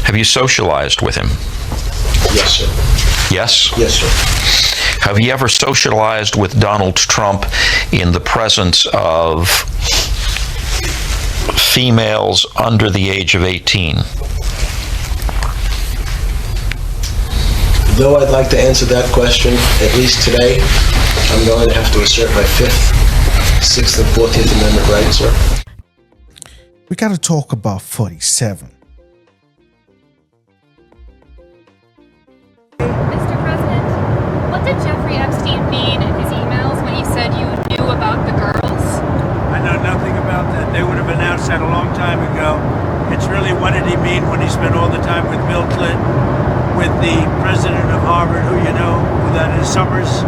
Have you socialized with him? Yes, sir. Yes? Yes, sir. Have you ever socialized with Donald Trump in the presence of females under the age of 18? Though I'd like to answer that question, at least today, I'm going to have to assert my 5th, 6th, and 14th Amendment rights, sir. We got to talk about 47. Mr. President, what did Jeffrey Epstein mean in his emails when he said you knew about the girls? I know nothing about that. They would have announced that a long time ago. It's really, what did he mean when he spent all the time with Bill Clinton, with the president of Harvard, who you know, who that is, Summers,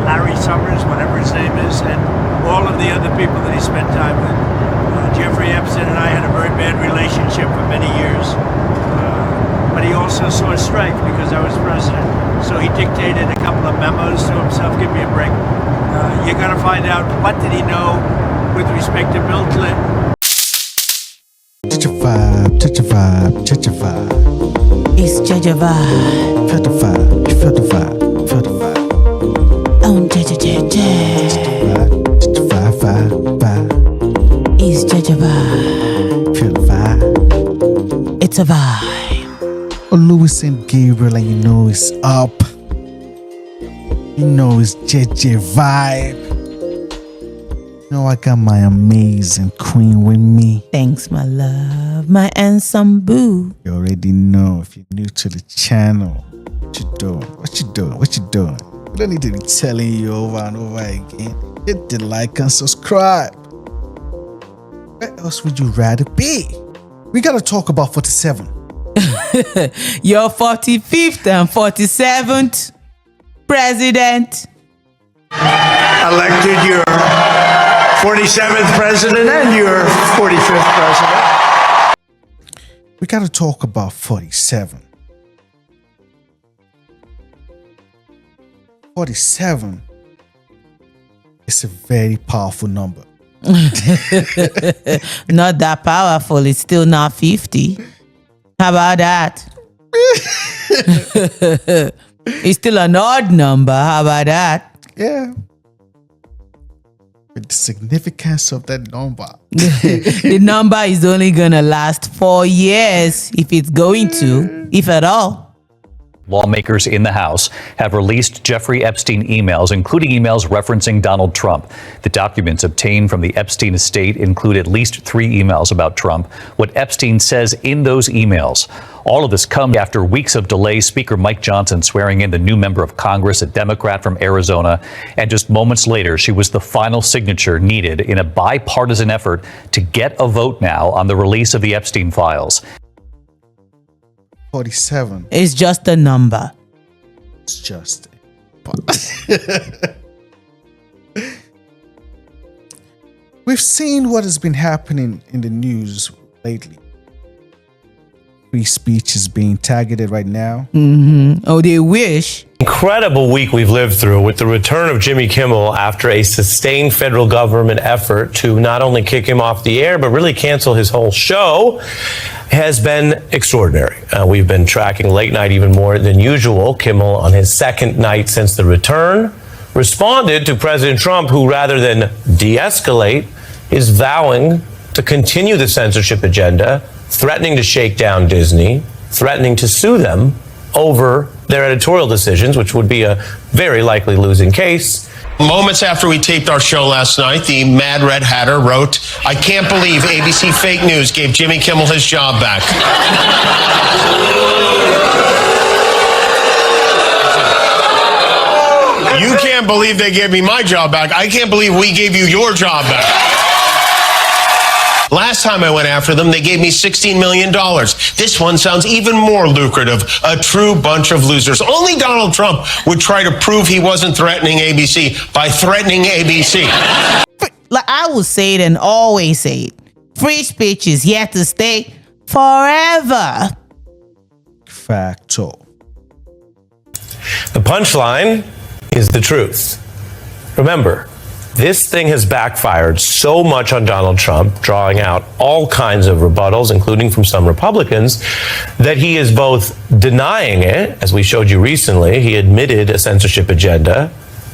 Larry Summers, whatever his name is, and all of the other people that he spent time with. Jeffrey Epstein and I had a very bad relationship for many years. But he also saw strength because I was president. So he dictated a couple of memos to himself. Give me a break. You got to find out, what did he know with respect to Bill Clinton? Touch your vibe, touch your vibe, touch your vibe. It's JEJE vibe. Feel the vibe, feel the vibe, feel the vibe. On JEJE. Touch the vibe, vibe, vibe. It's JEJE vibe. Feel the vibe. It's a vibe. Oh, Lewis and Gabriel, and you know it's up. You know it's JEJE vibe. You know I got my amazing queen with me. Thanks, my love. My handsome boo. You already know if you're new to the channel. What you doing? What you doing? What you doing? I don't need to be telling you over and over again. Hit the like and subscribe. Where else would you rather be? We gotta talk about 47. Your 45th and 47th president. Elected your 47th president and your 45th president. We gotta talk about 47. 47 is a very powerful number. Not that powerful. It's still not 50. How about that? It's still an odd number. How about that? Yeah. With the significance of that number. The number is only gonna last 4 years, if it's going to, if at all. Lawmakers in the House have released Jeffrey Epstein emails, including emails referencing Donald Trump. The documents obtained from the Epstein estate include at least 3 emails about Trump. What Epstein says in those emails. All of this comes after weeks of delay. Speaker Mike Johnson swearing in the new member of Congress, a Democrat from Arizona. And just moments later, she was the final signature needed in a bipartisan effort to get a vote now on the release of the Epstein files. 47. It's just a number. It's just. We've seen what has been happening in the news lately. Free speech is being targeted right now. Oh, they wish. Incredible week we've lived through with the return of Jimmy Kimmel after a sustained federal government effort to not only kick him off the air, but really cancel his whole show has been extraordinary. We've been tracking late night even more than usual. Kimmel, on his second night since the return, responded to President Trump, who rather than de-escalate, is vowing to continue the censorship agenda, threatening to shake down Disney, threatening to sue them over their editorial decisions, which would be a very likely losing case. Moments after we taped our show last night, the Mad Red Hatter wrote, "I can't believe ABC Fake News gave Jimmy Kimmel his job back." You can't believe they gave me my job back. I can't believe we gave you your job back. Last time I went after them, they gave me $16 million. This one sounds even more lucrative. A true bunch of losers. Only Donald Trump would try to prove he wasn't threatening ABC by threatening ABC. Like I will say it and always say it. Free speech is here to stay forever. Facto. The punchline is the truth. Remember, This thing has backfired so much on Donald Trump, drawing out all kinds of rebuttals, including from some Republicans, that he is both denying it, as we showed you recently. He admitted a censorship agenda,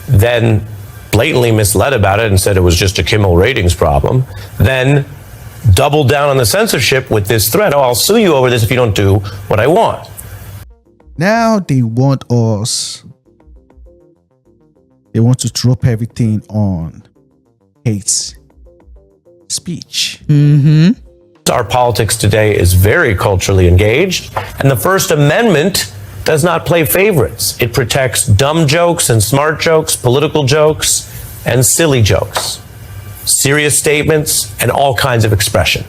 then blatantly misled about it and said it was just a Kimmel ratings problem, then doubled down on the censorship with this threat: oh, I'll sue you over this if you don't do what I want. Now they want us. They want to drop everything on hate speech. Our politics today is very culturally engaged, and the First Amendment does not play favorites. It protects dumb jokes and smart jokes, political jokes, and silly jokes, serious statements, and all kinds of expression.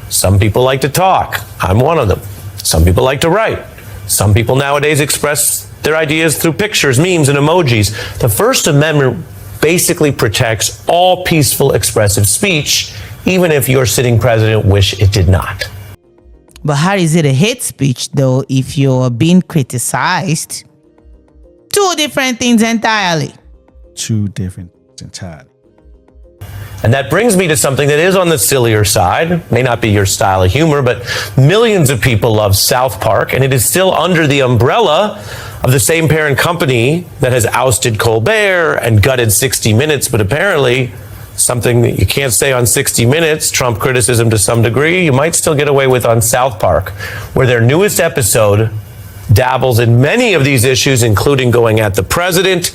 Some people like to talk. I'm one of them. Some people like to write. Some people nowadays express their ideas through pictures, memes, and emojis. The First Amendment basically protects all peaceful, expressive speech, even if your sitting president wished it did not. But how is it a hate speech, though, if you're being criticized? Two different things entirely. Two different things entirely. And that brings me to something that is on the sillier side. May not be your style of humor, but millions of people love South Park, and it is still under the umbrella of the same parent company that has ousted Colbert and gutted 60 Minutes, but apparently something that you can't say on 60 Minutes, Trump criticism to some degree, you might still get away with on South Park, where their newest episode dabbles in many of these issues, including going at the president,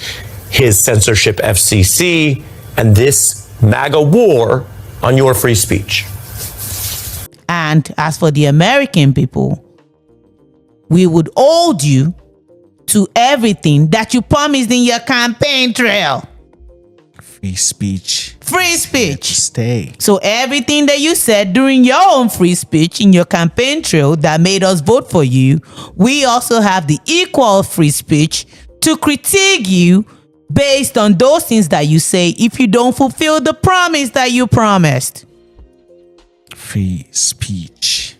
his censorship FCC, and this MAGA war on your free speech. And as for the American people, we would hold you to everything that you promised in your campaign trail. Free speech. Free speech. Stay. So everything that you said during your own free speech in your campaign trail that made us vote for you, we also have the equal free speech to critique you based on those things that you say if you don't fulfill the promise that you promised. Free speech.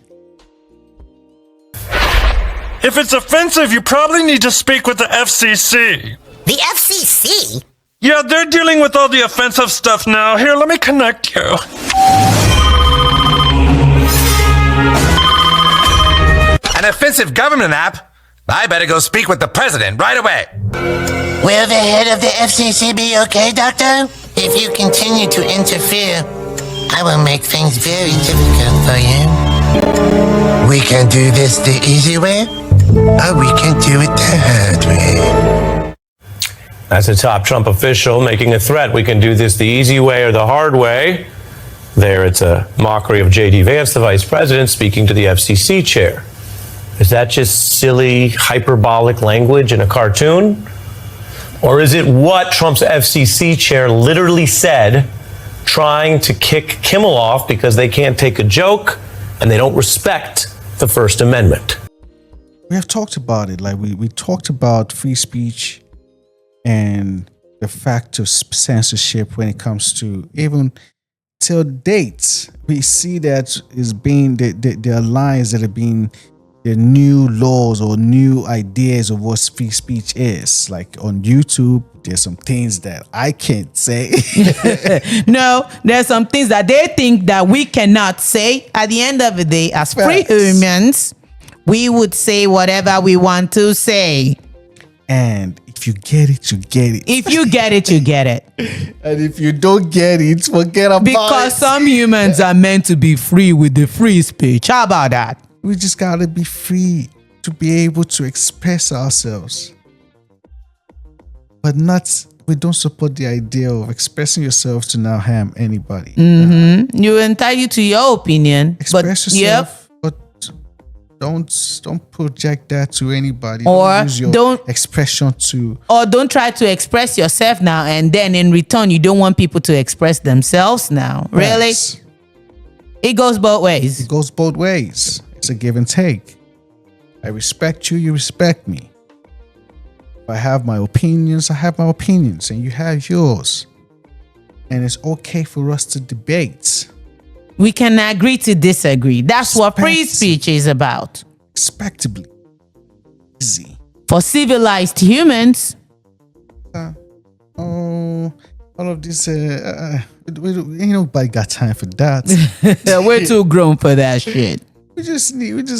If it's offensive, you probably need to speak with the FCC. The FCC? Yeah, they're dealing with all the offensive stuff now. Here, let me connect you. An offensive government app? I better go speak with the president right away. Will the head of the FCC be okay, Doctor? If you continue to interfere, I will make things very difficult for you. We can do this the easy way, or we can do it the hard way. That's a top Trump official making a threat. We can do this the easy way or the hard way. There, it's a mockery of J.D. Vance, the vice president, speaking to the FCC chair. Is that just silly, hyperbolic language in a cartoon? Or is it what Trump's FCC chair literally said, trying to kick Kimmel off because they can't take a joke and they don't respect the First Amendment? We have talked about it. Like we talked about free speech and the fact of censorship when it comes to even till dates. We see that is being there are lines that are being the new laws or new ideas of what free speech is. Like on YouTube, there's some things that I can't say. No, there's some things that they think that we cannot say. At the end of the day, as free humans, we would say whatever we want to say. And if you get it, you get it. If you get it, you get it. And if you don't get it, forget about it. Because some humans are meant to be free with the free speech. How about that? We just gotta be free to be able to express ourselves. But we don't support the idea of expressing yourself to now harm anybody. Mm-hmm. You're entitled to your opinion. Express yourself, but don't project that to anybody. Or don't use your expression to. Or don't try to express yourself now, and then in return you don't want people to express themselves now. Really? Yes. It goes both ways. It goes both ways. It's a give and take. I respect you, you respect me. If I have my opinions, I have my opinions, and you have yours. And it's okay for us to debate. We can agree to disagree. That's what free speech is about. Respectably. Easy. For civilized humans. all of this, ain't nobody got time for that. We're too grown for that shit. We just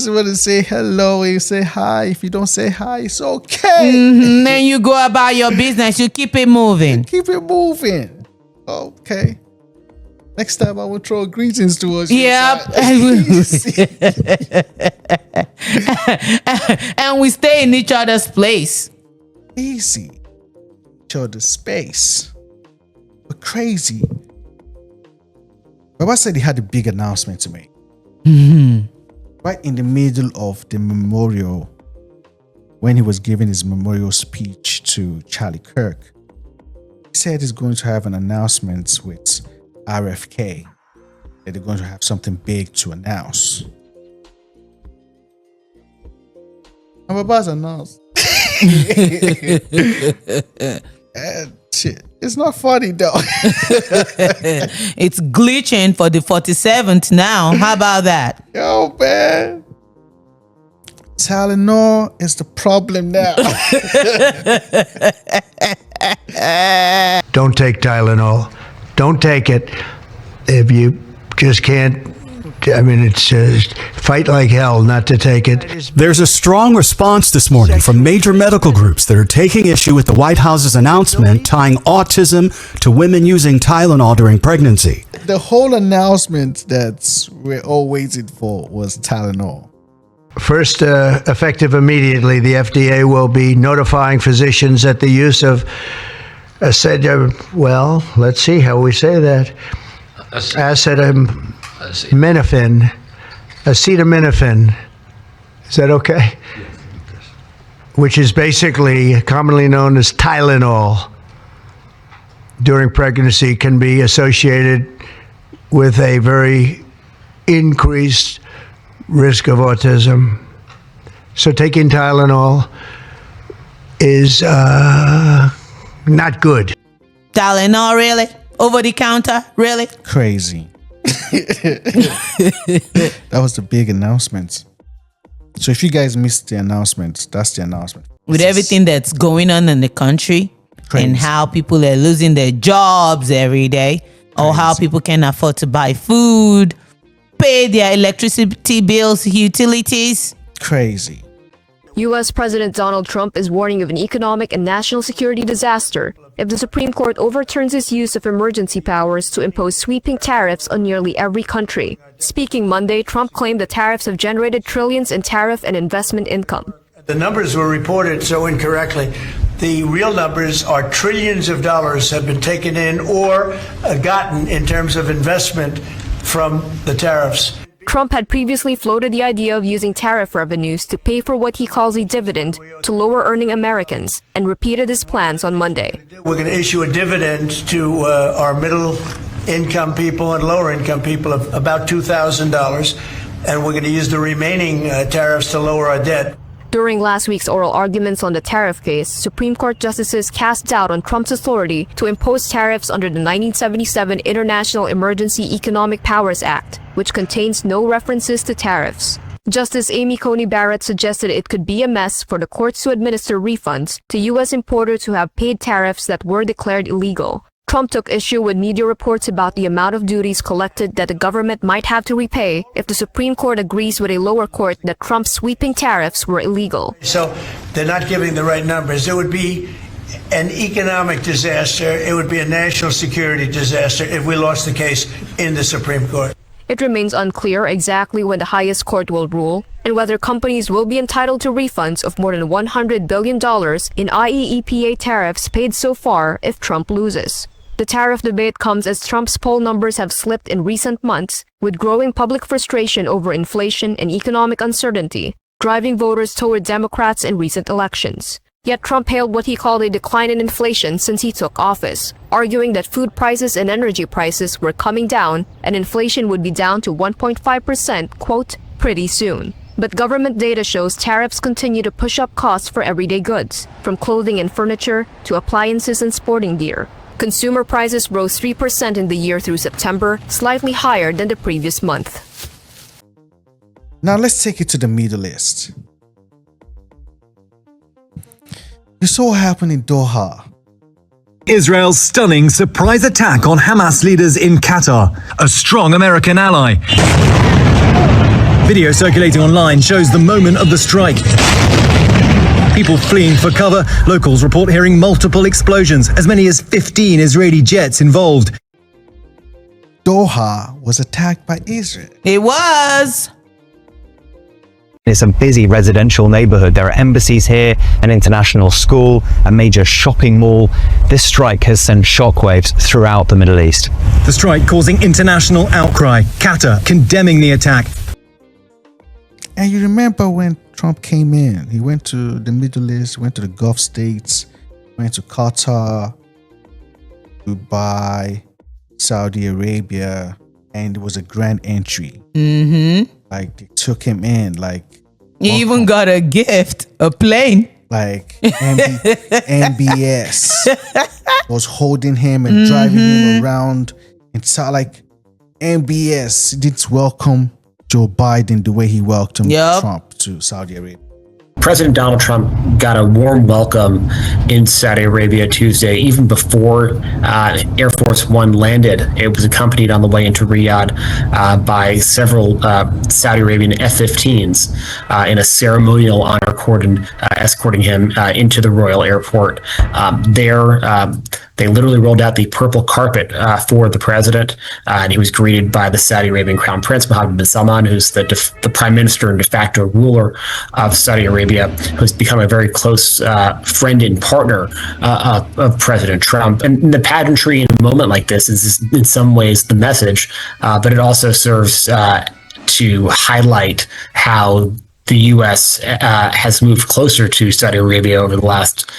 want to say hello and say hi. If you don't say hi, it's okay. Then you go about your business. You keep it moving. Keep it moving. Okay. Next time I will throw greetings towards you. Yep. And we stay in each other's place. Easy. Each other's space. But crazy. Baba said he had a big announcement to make. Right in the middle of the memorial, when he was giving his memorial speech to Charlie Kirk, he said he's going to have an announcement with RFK, that they're going to have something big to announce. And Baba's announced. Shit. It's not funny though. It's glitching for the 47th now. How about that? Yo, man. Tylenol is the problem now. Don't take Tylenol. Don't take it. If you just can't, I mean, it's just fight like hell not to take it. There's a strong response this morning from major medical groups that are taking issue with the White House's announcement tying autism to women using Tylenol during pregnancy. The whole announcement that we're all waiting for was Tylenol. First, effective immediately, the FDA will be notifying physicians that the use of let's see how we say that. Acetaminophen. Is that okay? Which is basically commonly known as Tylenol during pregnancy, can be associated with a very increased risk of autism. So taking Tylenol is not good. Tylenol, really? Over the counter, really? Crazy. That was the big announcement. So if you guys missed the announcement, that's the announcement. With everything that's going on in the country, Crazy. and how people are losing their jobs every day, or how people can afford to buy food, pay their electricity bills, utilities. Crazy. U.S. President Donald Trump is warning of an economic and national security disaster if the Supreme Court overturns its use of emergency powers to impose sweeping tariffs on nearly every country. Speaking Monday, Trump claimed the tariffs have generated trillions in tariff and investment income. The numbers were reported so incorrectly. The real numbers are trillions of dollars have been taken in or gotten in terms of investment from the tariffs. Trump had previously floated the idea of using tariff revenues to pay for what he calls a dividend to lower-earning Americans, and repeated his plans on Monday. We're going to issue a dividend to our middle-income people and lower-income people of about $2,000, and we're going to use the remaining tariffs to lower our debt. During last week's oral arguments on the tariff case, Supreme Court justices cast doubt on Trump's authority to impose tariffs under the 1977 International Emergency Economic Powers Act, which contains no references to tariffs. Justice Amy Coney Barrett suggested it could be a mess for the courts to administer refunds to U.S. importers who have paid tariffs that were declared illegal. Trump took issue with media reports about the amount of duties collected that the government might have to repay if the Supreme Court agrees with a lower court that Trump's sweeping tariffs were illegal. So they're not giving the right numbers. It would be an economic disaster. It would be a national security disaster if we lost the case in the Supreme Court. It remains unclear exactly when the highest court will rule and whether companies will be entitled to refunds of more than $100 billion in IEEPA tariffs paid so far if Trump loses. The tariff debate comes as Trump's poll numbers have slipped in recent months, with growing public frustration over inflation and economic uncertainty, driving voters toward Democrats in recent elections. Yet Trump hailed what he called a decline in inflation since he took office, arguing that food prices and energy prices were coming down and inflation would be down to 1.5%, quote, pretty soon. But government data shows tariffs continue to push up costs for everyday goods, from clothing and furniture to appliances and sporting gear. Consumer prices rose 3% in the year through September, slightly higher than the previous month. Now let's take it to the Middle East. You saw what happened in Doha. Israel's stunning surprise attack on Hamas leaders in Qatar, a strong American ally. Video circulating online shows the moment of the strike. People fleeing for cover. Locals report hearing multiple explosions, as many as 15 Israeli jets involved. Doha was attacked by Israel. It was. It's a busy residential neighborhood. There are embassies here, an international school, a major shopping mall. This strike has sent shockwaves throughout the Middle East. The strike causing international outcry. Qatar condemning the attack. And you remember when Trump came in, he went to the Middle East, went to the Gulf states, went to Qatar, Dubai, Saudi Arabia, and it was a grand entry. Mm-hmm. Like, they took him in, like... He even got a gift, a plane. Like, MBS was holding him and driving him around. And so, like, MBS did welcome Joe Biden the way he welcomed Trump to Saudi Arabia. President Donald Trump got a warm welcome in Saudi Arabia Tuesday, even before Air Force One landed. It was accompanied on the way into Riyadh by several Saudi Arabian F-15s in a ceremonial honor escorting him into the royal airport. They literally rolled out the purple carpet for the president, and he was greeted by the Saudi Arabian Crown Prince Mohammed bin Salman, who's the prime minister and de facto ruler of Saudi Arabia, who's become a very close friend and partner of President Trump. And the pageantry in a moment like this is in some ways the message, but it also serves to highlight how the U.S. Has moved closer to Saudi Arabia over the last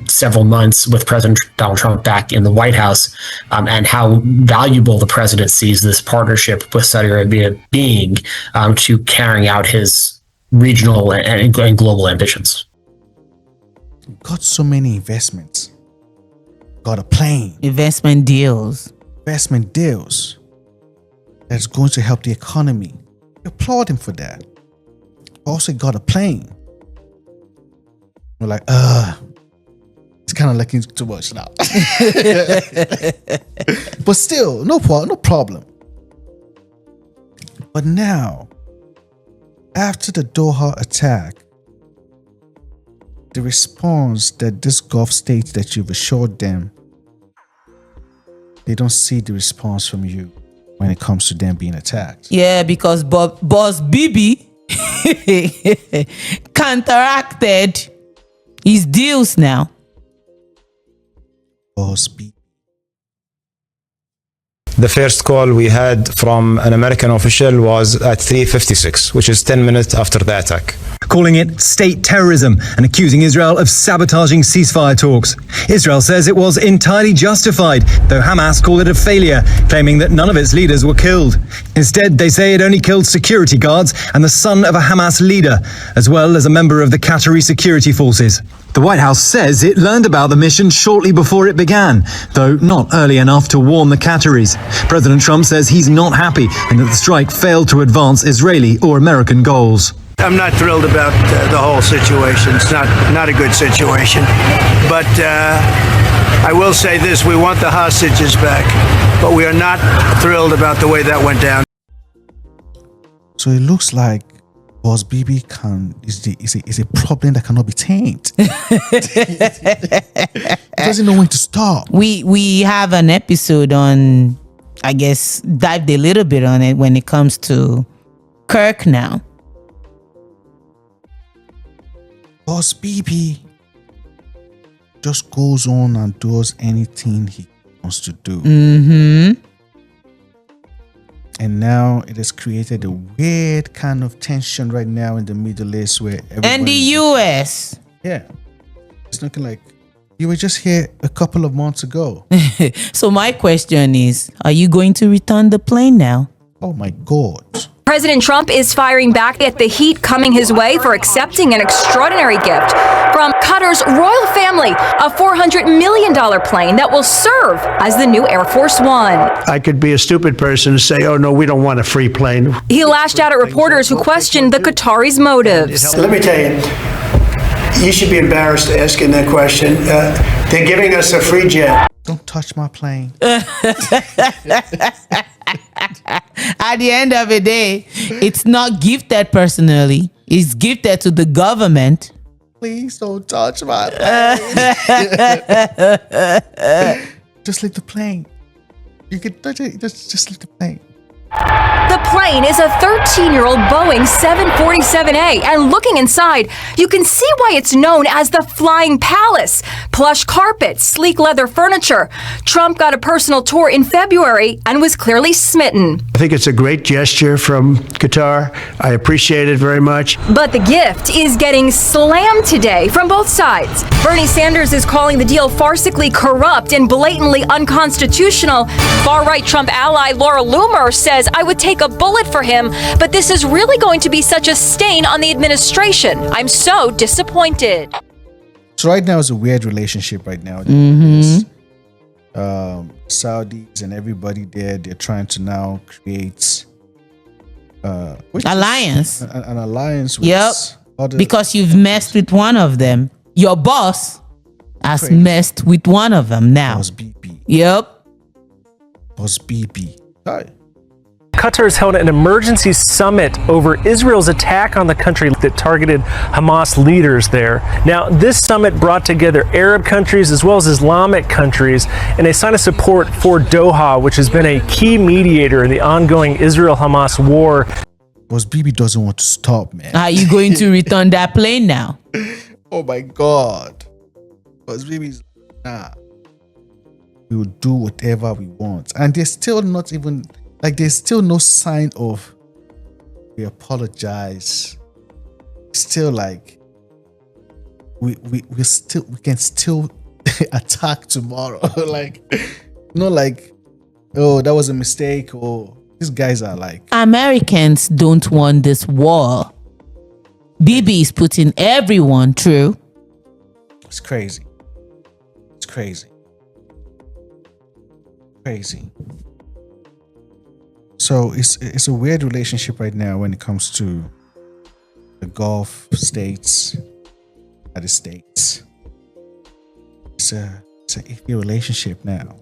several months with President Donald Trump back in the White House, and how valuable the president sees this partnership with Saudi Arabia being to carrying out his regional and global ambitions. Got so many investments. Got a plane. Investment deals. That's going to help the economy. I applaud him for that. Also got a plane. We're like, it's kind of looking too much now. But still, no problem. But now, after the Doha attack, the response that this Gulf states that you've assured them, they don't see the response from you when it comes to them being attacked. Yeah, because Boss Bibi counteracted his deals now. Boss Bibi. The first call we had from an American official was at 3:56, which is 10 minutes after the attack. Calling it state terrorism and accusing Israel of sabotaging ceasefire talks. Israel says it was entirely justified, though Hamas called it a failure, claiming that none of its leaders were killed. Instead, they say it only killed security guards and the son of a Hamas leader, as well as a member of the Qatari security forces. The White House says it learned about the mission shortly before it began, though not early enough to warn the Qataris. President Trump says he's not happy and that the strike failed to advance Israeli or American goals. I'm not thrilled about the whole situation. It's not a good situation. But I will say this, we want the hostages back, but we are not thrilled about the way that went down. So it looks like Boss Bibi is a problem that cannot be tamed. He doesn't know when to stop. We have an episode on, I guess, dived a little bit on it when it comes to Kirk now. Boss Bibi just goes on and does anything he wants to do. Mm-hmm. And now it has created a weird kind of tension right now in the Middle East where and the US. Yeah. It's looking like you were just here a couple of months ago. So my question is, are you going to return the plane now? Oh my God. President Trump is firing back at the heat coming his way for accepting an extraordinary gift from Qatar's royal family, a $400 million plane that will serve as the new Air Force One. I could be a stupid person and say, oh no, we don't want a free plane. He lashed out at reporters who questioned the Qataris' motives. Let me tell you, you should be embarrassed asking that question. They're giving us a free jet. Don't touch my plane. At the end of the day, it's not gifted personally. It's gifted to the government. Please don't touch my plane. Just leave the plane. You can touch it. Just leave the plane. The plane is a 13-year-old Boeing 747A, and looking inside, you can see why it's known as the Flying Palace. Plush carpet, sleek leather furniture. Trump got a personal tour in February and was clearly smitten. I think it's a great gesture from Qatar. I appreciate it very much. But the gift is getting slammed today from both sides. Bernie Sanders is calling the deal farcically corrupt and blatantly unconstitutional. Far-right Trump ally Laura Loomer says, I would take a bullet for him, but this is really going to be such a stain on the administration. I'm so disappointed. So right now it's a weird relationship right now. Saudis and everybody there, they're trying to now create alliance. An alliance with other, because you've messed with one of them. Your boss has messed with one of them now. Boss BB. Yep. Boss BB. Hi. Qatar has held an emergency summit over Israel's attack on the country that targeted Hamas leaders there. Now, this summit brought together Arab countries as well as Islamic countries in a sign of support for Doha, which has been a key mediator in the ongoing Israel-Hamas war. Boss BB doesn't want to stop, man. Are you going to return that plane now? Oh my God. Boss BB's nah. We will do whatever we want. And they're still not even... Like, there's still no sign of we apologize. Still, like, we can still attack tomorrow. Like, like, oh, that was a mistake. Or these guys are like, Americans don't want this war. Bibi is putting everyone through. It's crazy. It's crazy. Crazy. So it's a weird relationship right now when it comes to the Gulf states, United States. It's a iffy relationship now.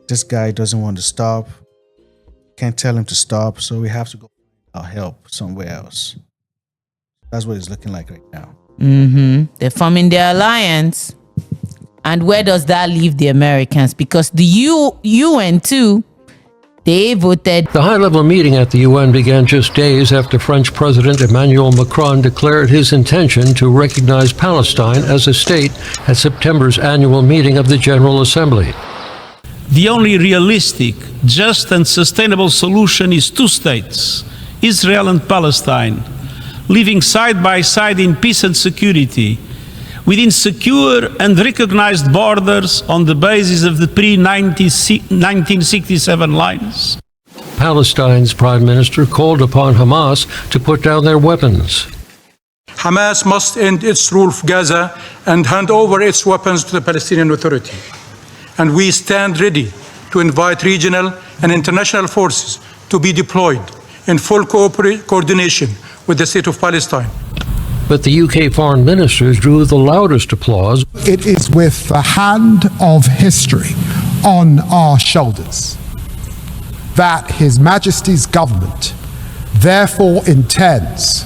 This guy doesn't want to stop. Can't tell him to stop, so we have to go find our help somewhere else. That's what it's looking like right now. They're forming their alliance. And where does that leave the Americans? Because the UN too, they voted. The high-level meeting at the UN began just days after French President Emmanuel Macron declared his intention to recognize Palestine as a state at September's annual meeting of the General Assembly. The only realistic, just and sustainable solution is two states, Israel and Palestine, living side by side in peace and security, within secure and recognized borders on the basis of the pre-1967 lines. Palestine's prime minister called upon Hamas to put down their weapons. Hamas must end its rule of Gaza and hand over its weapons to the Palestinian Authority. And we stand ready to invite regional and international forces to be deployed in full coordination with the state of Palestine. But the UK foreign minister drew the loudest applause. It is with the hand of history on our shoulders that His Majesty's government therefore intends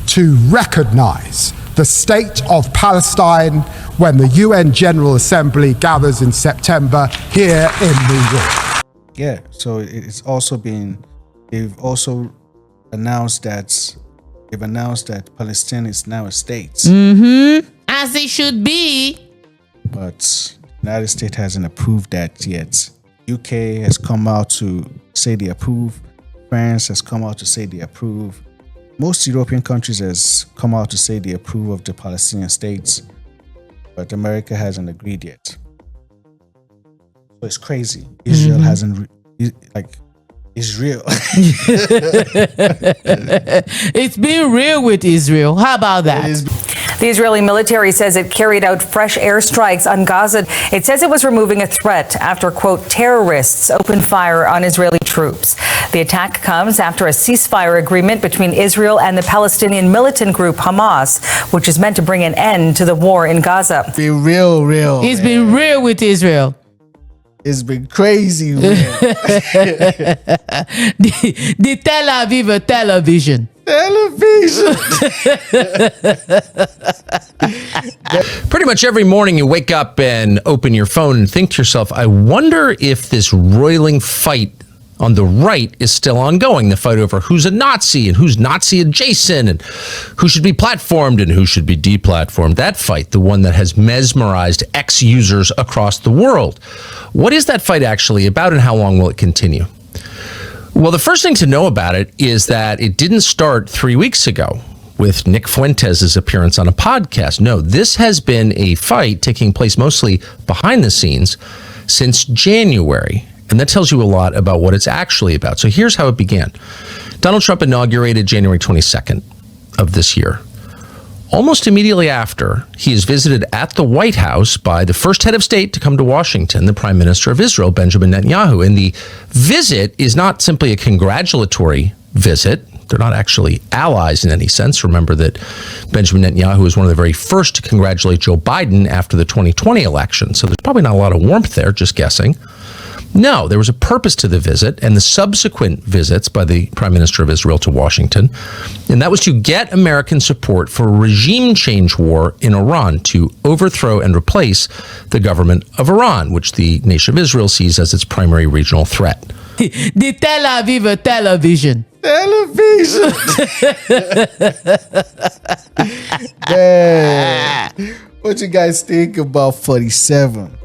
to recognize the state of Palestine when the UN General Assembly gathers in September here in New York. Yeah, so it's also been, they've also announced that Palestine is now a state. As it should be. But the United States hasn't approved that yet. UK has come out to say they approve. France has come out to say they approve. Most European countries has come out to say they approve of the Palestinian states. But America hasn't agreed yet. So it's crazy. Israel hasn't, it's real. It's been real with Israel. How about that? The Israeli military says it carried out fresh airstrikes on Gaza. It says it was removing a threat after, quote, terrorists opened fire on Israeli troops. The attack comes after a ceasefire agreement between Israel and the Palestinian militant group Hamas, which is meant to bring an end to the war in Gaza. Be real. He's been real with Israel. It's been crazy, man. the Tel Aviv television. Pretty much every morning you wake up and open your phone and think to yourself, I wonder if this roiling fight on the right is still ongoing. The fight over who's a Nazi and who's Nazi adjacent and who should be platformed and who should be deplatformed. That fight, the one that has mesmerized ex-users across the world. What is that fight actually about and how long will it continue? Well, the first thing to know about it is that it didn't start 3 weeks ago with Nick Fuentes' appearance on a podcast. No, this has been a fight taking place mostly behind the scenes since January. And that tells you a lot about what it's actually about. So here's how it began. Donald Trump inaugurated January 22nd of this year. Almost immediately after, he is visited at the White House by the first head of state to come to Washington, the Prime Minister of Israel, Benjamin Netanyahu. And the visit is not simply a congratulatory visit. They're not actually allies in any sense. Remember that Benjamin Netanyahu was one of the very first to congratulate Joe Biden after the 2020 election. So there's probably not a lot of warmth there, just guessing. No, there was a purpose to the visit and the subsequent visits by the Prime Minister of Israel to Washington, and that was to get American support for a regime change war in Iran to overthrow and replace the government of Iran, which the nation of Israel sees as its primary regional threat. The Tel Aviv television. Man, what you guys think about 47?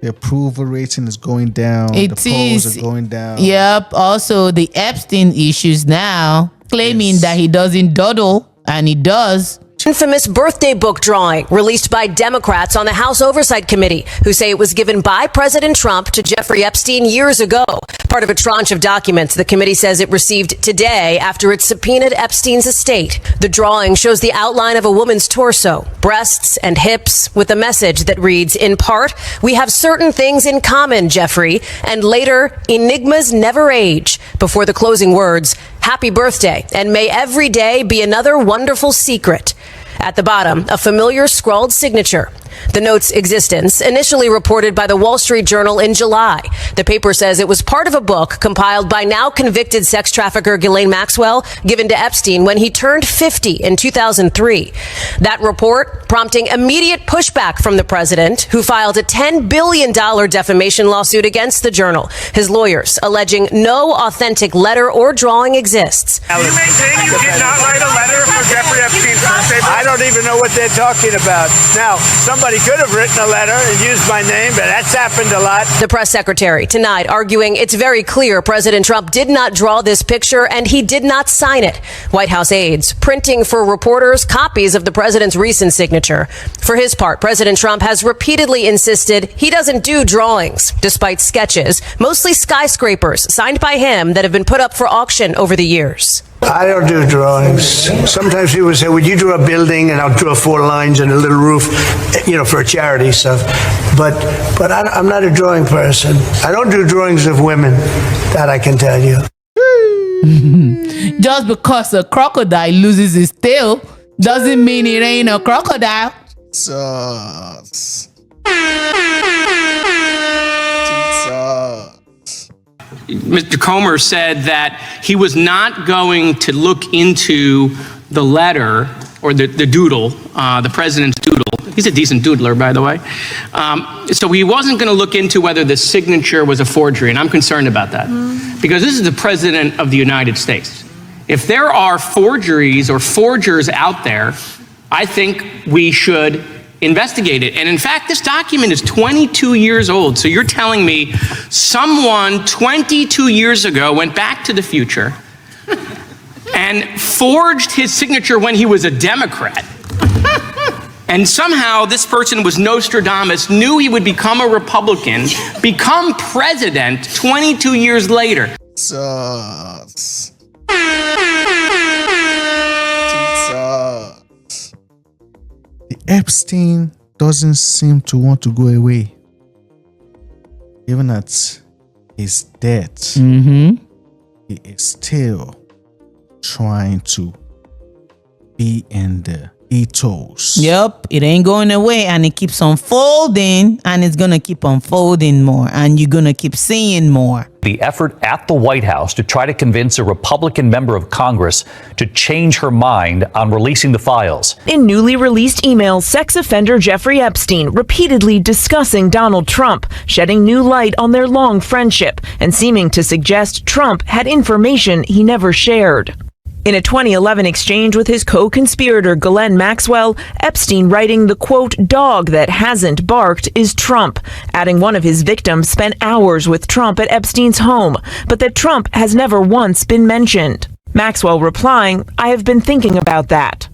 The approval rating is going down. The polls are going down. Yep. Also, the Epstein issues now, claiming that he doesn't dawdle, and he does. Infamous birthday book drawing released by Democrats on the House Oversight Committee, who say it was given by President Trump to Jeffrey Epstein years ago. Part of a tranche of documents the committee says it received today after it subpoenaed Epstein's estate. The drawing shows the outline of a woman's torso, breasts, and hips with a message that reads, in part, "We have certain things in common, Jeffrey," and later, "Enigmas never age," before the closing words, "Happy birthday, and may every day be another wonderful secret." At the bottom, a familiar scrawled signature. The note's existence, initially reported by the Wall Street Journal in July. The paper says it was part of a book compiled by now convicted sex trafficker Ghislaine Maxwell, given to Epstein when he turned 50 in 2003. That report prompting immediate pushback from the president, who filed a $10 billion defamation lawsuit against the journal. His lawyers alleging no authentic letter or drawing exists. You maintain you did not write a letter for Jeffrey Epstein's birthday? I don't even know what they're talking about. Now, somebody could have written a letter and used my name, but that's happened a lot. The press secretary tonight arguing it's very clear President Trump did not draw this picture and he did not sign it. White House aides printing for reporters copies of the president's recent signature. For his part, President Trump has repeatedly insisted he doesn't do drawings, despite sketches, mostly skyscrapers signed by him that have been put up for auction over the years. I don't do drawings. Sometimes people say, would you draw a building? And I'll draw 4 lines and a little roof, for a charity stuff. But I'm not a drawing person. I don't do drawings of women. That I can tell you. Just because a crocodile loses his tail doesn't mean it ain't a crocodile. Jesus. Mr. Comer said that he was not going to look into the letter or the doodle, the president's doodle. He's a decent doodler, by the way. So he wasn't going to look into whether the signature was a forgery, and I'm concerned about that. Because this is the president of the United States. If there are forgeries or forgers out there, I think we should investigate it. And in fact, this document is 22 years old. So you're telling me someone 22 years ago went back to the future and forged his signature when he was a Democrat. And somehow this person was Nostradamus, knew he would become a Republican, become president 22 years later. Jesus. Epstein doesn't seem to want to go away. Even at his death, he is still trying to be in the ethos. Yep, it ain't going away, and it keeps unfolding, and it's gonna keep unfolding more, and you're gonna keep seeing more. The effort at the White House to try to convince a Republican member of Congress to change her mind on releasing the files. In newly released emails, sex offender Jeffrey Epstein repeatedly discussing Donald Trump, shedding new light on their long friendship, and seeming to suggest Trump had information he never shared. In a 2011 exchange with his co-conspirator Ghislaine Maxwell, Epstein writing the quote, "dog that hasn't barked is Trump," adding one of his victims spent hours with Trump at Epstein's home, but that Trump has never once been mentioned. Maxwell replying, "I have been thinking about that."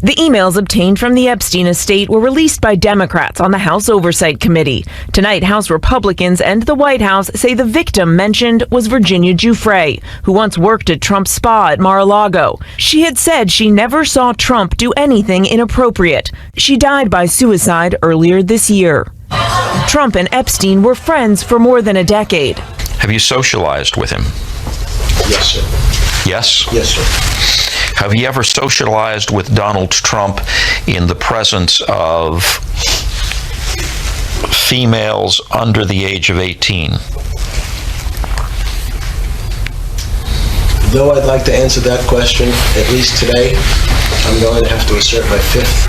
The emails obtained from the Epstein estate were released by Democrats on the House Oversight Committee. Tonight, House Republicans and the White House say the victim mentioned was Virginia Giuffre, who once worked at Trump's spa at Mar-a-Lago. She had said she never saw Trump do anything inappropriate. She died by suicide earlier this year. Trump and Epstein were friends for more than a decade. Have you socialized with him? Yes, sir. Yes? Yes, sir. Have you ever socialized with Donald Trump in the presence of females under the age of 18? Though I'd like to answer that question, at least today, I'm going to have to assert my 5th,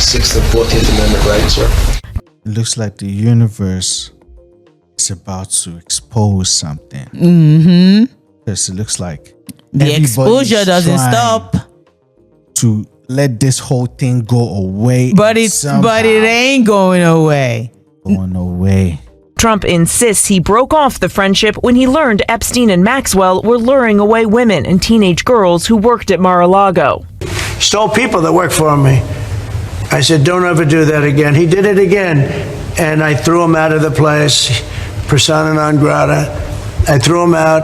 6th, and 14th Amendment rights, sir. It looks like the universe is about to expose something. Because it looks like the exposure doesn't stop to let this whole thing go away. But it ain't going away. Trump insists he broke off the friendship when he learned Epstein and Maxwell were luring away women and teenage girls who worked at Mar-a-Lago. Stole people that worked for me. I said, don't ever do that again. He did it again. And I threw him out of the place, persona non grata. I threw him out,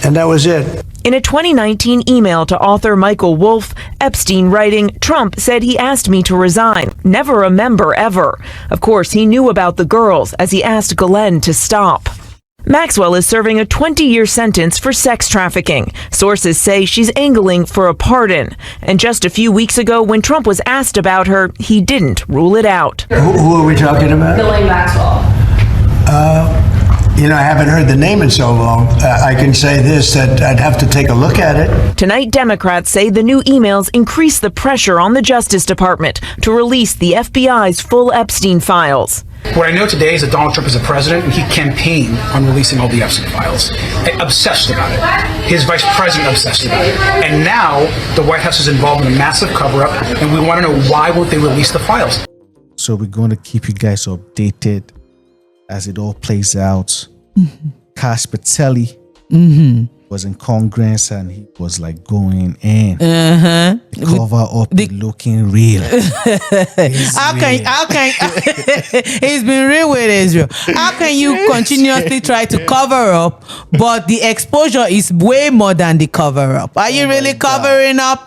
and that was it. In a 2019 email to author Michael Wolff, Epstein writing, "Trump said he asked me to resign. Never a member ever." Of course, he knew about the girls as he asked Ghislaine to stop. Maxwell is serving a 20-year sentence for sex trafficking. Sources say she's angling for a pardon. And just a few weeks ago, when Trump was asked about her, he didn't rule it out. Who are we talking about? Ghislaine Maxwell. I haven't heard the name in so long. I can say this, that I'd have to take a look at it. Tonight, Democrats say the new emails increase the pressure on the Justice Department to release the FBI's full Epstein files. What I know today is that Donald Trump is the president, and he campaigned on releasing all the Epstein files. Obsessed about it. His vice president obsessed about it. And now the White House is involved in a massive cover-up, and we want to know why won't they release the files. So we're going to keep you guys updated as it all plays out. Patel was in Congress and he was like going in. Cover up looking real. How can he's been real with Israel. How can you continuously try to cover up, but the exposure is way more than the cover up? Are you really covering up?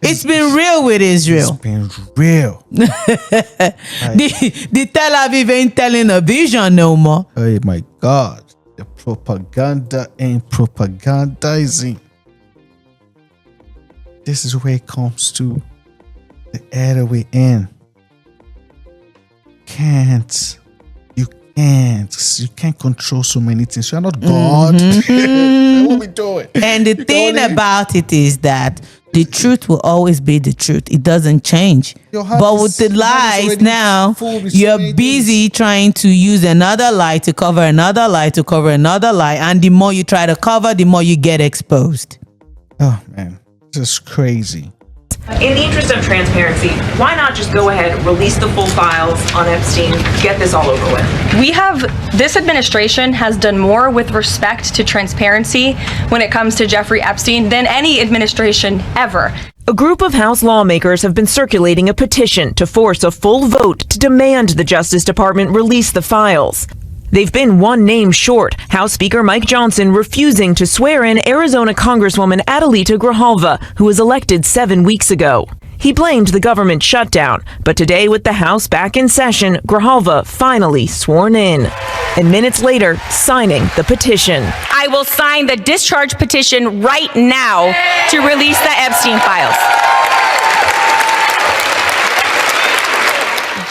It's been real with Israel. It's been real. The Tel Aviv ain't telling a vision no more. Oh my God. The propaganda ain't propagandizing. This is where it comes to the era we're in. You can't control so many things. You're not God. What are we doing? And the thing about it is that the truth will always be the truth. It doesn't change. But with the lies now, you're busy trying to use another lie to cover another lie to cover another lie. And the more you try to cover, the more you get exposed. Oh, man. This is crazy. In the interest of transparency, why not just go ahead, release the full files on Epstein, get this all over with? This administration has done more with respect to transparency when it comes to Jeffrey Epstein than any administration ever. A group of House lawmakers have been circulating a petition to force a full vote to demand the Justice Department release the files. They've been one name short, House Speaker Mike Johnson refusing to swear in Arizona Congresswoman Adelita Grijalva, who was elected 7 weeks ago. He blamed the government shutdown, but today with the House back in session, Grijalva finally sworn in. And minutes later, signing the petition. I will sign the discharge petition right now to release the Epstein files.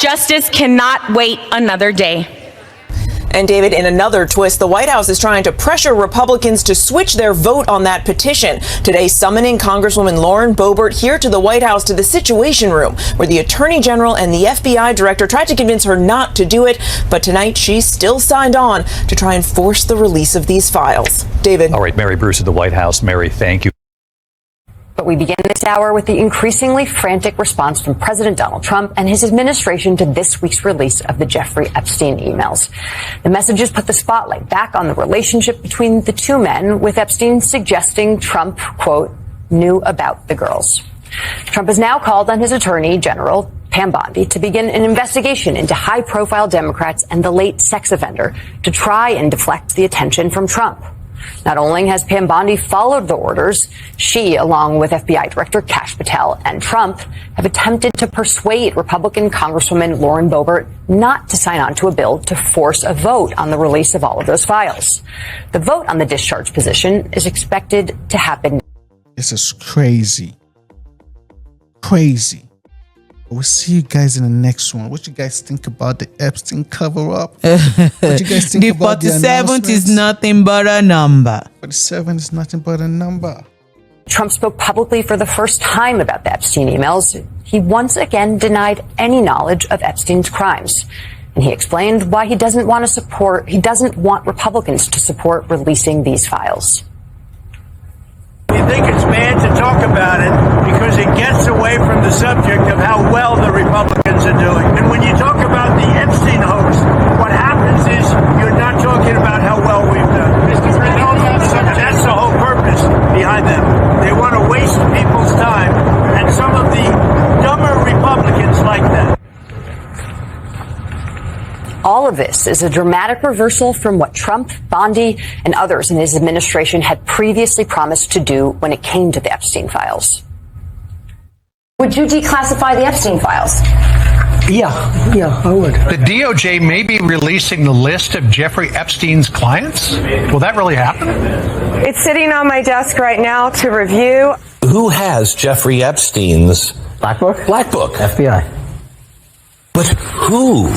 Justice cannot wait another day. And David, in another twist, the White House is trying to pressure Republicans to switch their vote on that petition. Today, summoning Congresswoman Lauren Boebert here to the White House to the Situation Room, where the Attorney General and the FBI Director tried to convince her not to do it. But tonight, she still signed on to try and force the release of these files. David. All right, Mary Bruce at the White House. Mary, thank you. But we begin this hour with the increasingly frantic response from President Donald Trump and his administration to this week's release of the Jeffrey Epstein emails. The messages put the spotlight back on the relationship between the two men, with Epstein suggesting Trump, quote, knew about the girls. Trump has now called on his Attorney General, Pam Bondi, to begin an investigation into high-profile Democrats and the late sex offender to try and deflect the attention from Trump. Not only has Pam Bondi followed the orders, she, along with FBI Director Kash Patel and Trump, have attempted to persuade Republican Congresswoman Lauren Boebert not to sign on to a bill to force a vote on the release of all of those files. The vote on the discharge position is expected to happen. This is crazy. Crazy. We'll see you guys in the next one. What you guys think about the Epstein cover-up? What you guys think the about the 47th is nothing but a number. 47 is nothing but a number. Trump spoke publicly for the first time about the Epstein emails. He once again denied any knowledge of Epstein's crimes. And he explained why he doesn't want Republicans to support releasing these files. You think it's bad to talk about it because it gets away from the subject of how well the Republicans are doing. And when you talk about the Epstein hoax, what happens is you're not talking about how well we've done. That's the whole purpose behind them. They want to waste people's time, and some of the dumber Republicans like that. All of this is a dramatic reversal from what Trump, Bondi, and others in his administration had previously promised to do when it came to the Epstein files. Would you declassify the Epstein files? Yeah, I would. The DOJ may be releasing the list of Jeffrey Epstein's clients? Will that really happen? It's sitting on my desk right now to review. Who has Jeffrey Epstein's Black Book? Black Book. FBI. But who?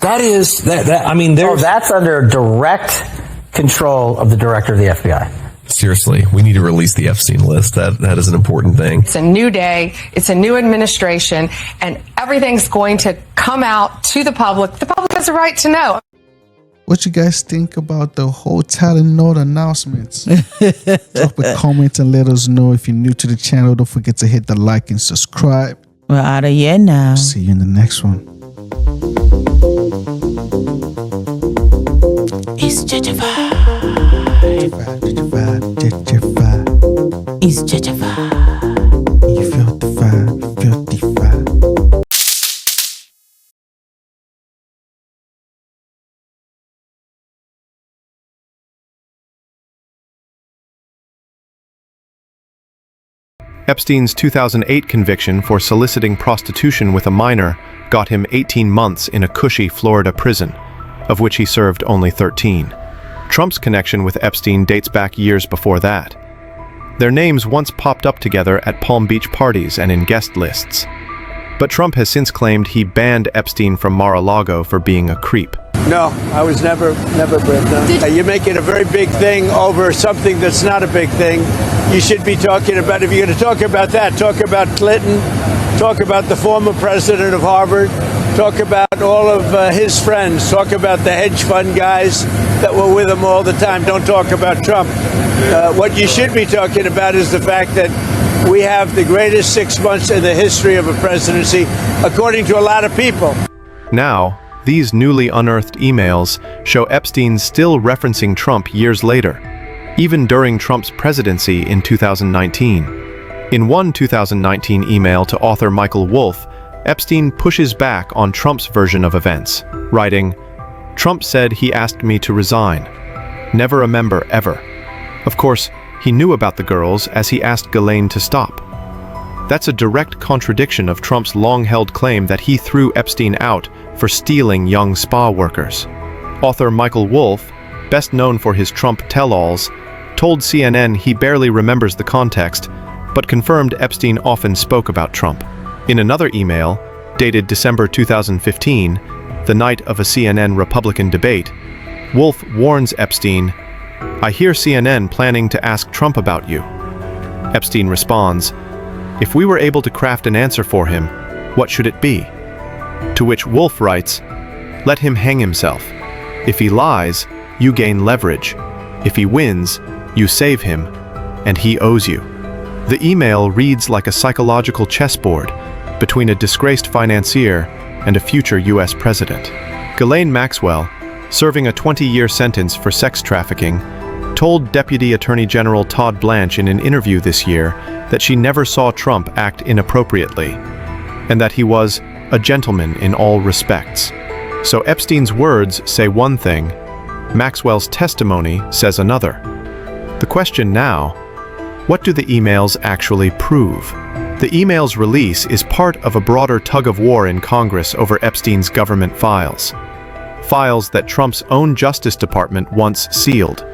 That is I mean, that's under direct control of the director of the FBI. Seriously, we need to release the Epstein list. That is an important thing. It's a new day. It's a new administration, and everything's going to come out to the public. The public has a right to know. What you guys think about the whole Tylenol announcements? Drop a comment and let us know. If you're new to the channel, don't forget to hit the like and subscribe. We're out of here now. See you in the next one. It's JEJENALYSIS. It's JEJENALYSIS. You feel the vibe. You feel the vibe. Epstein's 2008 conviction for soliciting prostitution with a minor got him 18 months in a cushy Florida prison, of which he served only 13. Trump's connection with Epstein dates back years before that. Their names once popped up together at Palm Beach parties and in guest lists. But Trump has since claimed he banned Epstein from Mar-a-Lago for being a creep. No, I was never Brit. No. You make it a very big thing over something that's not a big thing. You should be talking about, if you're going to talk about that, talk about Clinton, talk about the former president of Harvard, talk about all of his friends, talk about the hedge fund guys that were with him all the time. Don't talk about Trump. What you should be talking about is the fact that we have the greatest 6 months in the history of a presidency, according to a lot of people. Now, these newly unearthed emails show Epstein still referencing Trump years later, even during Trump's presidency in 2019. In one 2019 email to author Michael Wolff, Epstein pushes back on Trump's version of events, writing, "Trump said he asked me to resign. Never a member ever. Of course, he knew about the girls as he asked Ghislaine to stop. That's a direct contradiction of Trump's long-held claim that he threw Epstein out for stealing young spa workers. Author Michael Wolff, best known for his Trump tell-alls, told CNN he barely remembers the context, but confirmed Epstein often spoke about Trump. In another email, dated December 2015, the night of a CNN Republican debate, Wolff warns Epstein, "I hear CNN planning to ask Trump about you." Epstein responds, "If we were able to craft an answer for him, what should it be?" To which Wolff writes, "Let him hang himself. If he lies, you gain leverage. If he wins, you save him, and he owes you." The email reads like a psychological chessboard between a disgraced financier and a future U.S. president. Ghislaine Maxwell, serving a 20-year sentence for sex trafficking, told Deputy Attorney General Todd Blanche in an interview this year that she never saw Trump act inappropriately, and that he was a gentleman in all respects. So Epstein's words say one thing, Maxwell's testimony says another. The question now, what do the emails actually prove? The email's release is part of a broader tug-of-war in Congress over Epstein's government files. Files that Trump's own Justice Department once sealed,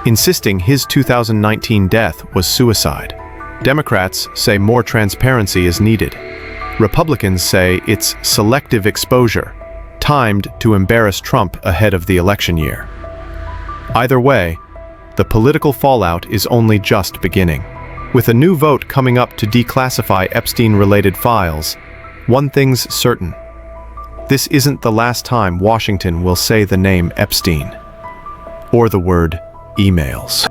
insisting his 2019 death was suicide. Democrats say more transparency is needed. Republicans say it's selective exposure, timed to embarrass Trump ahead of the election year. Either way, the political fallout is only just beginning. With a new vote coming up to declassify Epstein-related files, one thing's certain. This isn't the last time Washington will say the name Epstein, or the word emails.